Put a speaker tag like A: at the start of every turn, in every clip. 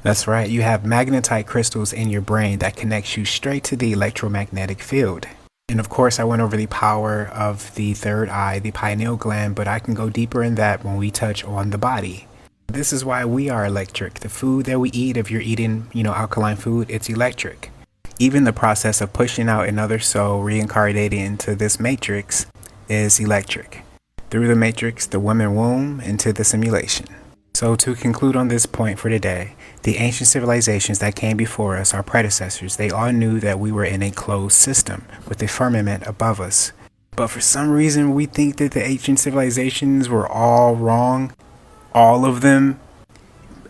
A: That's right, you have magnetite crystals in your brain that connects you straight to the electromagnetic field. And of course, I went over the power of the third eye, the pineal gland, but I can go deeper in that when we touch on the body. This is why we are electric. The food that we eat, if you're eating, alkaline food, it's electric. Even the process of pushing out another soul reincarnating into this matrix is electric. Through the matrix, the woman womb into the simulation. So to conclude on this point for today, the ancient civilizations that came before us, our predecessors, they all knew that we were in a closed system with a firmament above us. But for some reason, we think that the ancient civilizations were all wrong, all of them,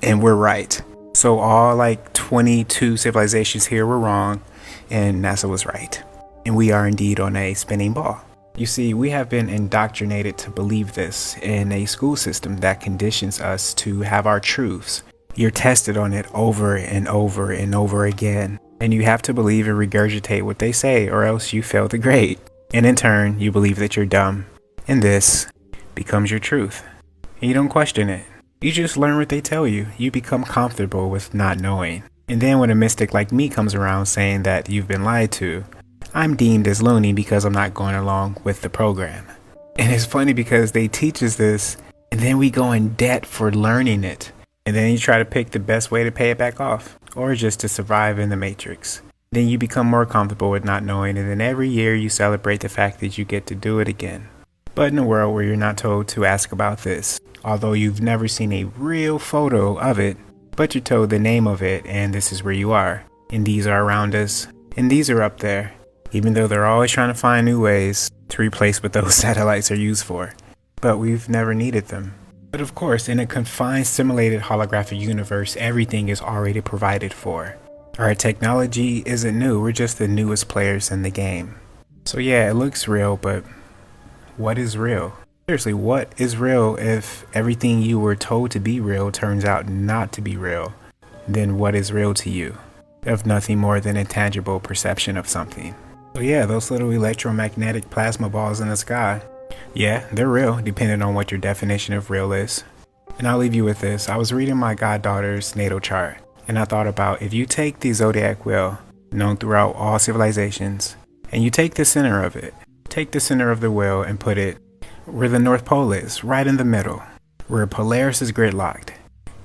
A: and we're right. So all 22 civilizations here were wrong, and NASA was right. And we are indeed on a spinning ball. You see, we have been indoctrinated to believe this in a school system that conditions us to have our truths. You're tested on it over and over and over again, and you have to believe and regurgitate what they say or else you fail the grade. And in turn, you believe that you're dumb, and this becomes your truth. And you don't question it. You just learn what they tell you. You become comfortable with not knowing. And then when a mystic like me comes around saying that you've been lied to, I'm deemed as loony because I'm not going along with the program. And it's funny because they teach us this, and then we go in debt for learning it. And then you try to pick the best way to pay it back off, or just to survive in the matrix. Then you become more comfortable with not knowing, and then every year you celebrate the fact that you get to do it again. But in a world where you're not told to ask about this, although you've never seen a real photo of it, but you're told the name of it, and this is where you are. And these are around us, and these are up there. Even though they're always trying to find new ways to replace what those satellites are used for. But we've never needed them. But of course, in a confined simulated holographic universe, everything is already provided for. Our technology isn't new, we're just the newest players in the game. So yeah, it looks real, but what is real? Seriously, what is real if everything you were told to be real turns out not to be real? Then what is real to you? If nothing more than a tangible perception of something. So yeah, those little electromagnetic plasma balls in the sky, yeah, they're real, depending on what your definition of real is. And I'll leave you with this. I was reading my goddaughter's natal chart, and I thought about if you take the zodiac wheel, known throughout all civilizations, and you take the center of it, take the center of the wheel and put it where the North Pole is, right in the middle, where Polaris is gridlocked.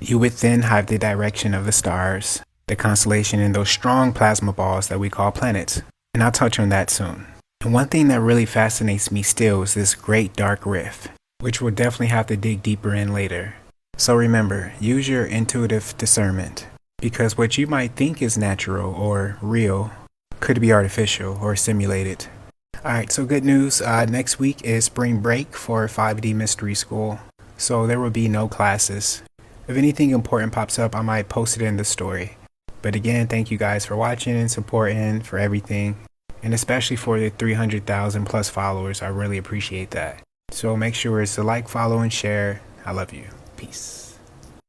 A: You would then have the direction of the stars, the constellation, and those strong plasma balls that we call planets. And I'll touch on that soon. And one thing that really fascinates me still is this great dark rift, which we'll definitely have to dig deeper in later. So remember, use your intuitive discernment, because what you might think is natural or real could be artificial or simulated. Alright, so good news. Next week is spring break for 5D Mystery School, so there will be no classes. If anything important pops up, I might post it in the story. But again, thank you guys for watching and supporting, for everything. And especially for the 300,000 plus followers, I really appreciate that. So make sure it's to like, follow, and share. I love you. Peace.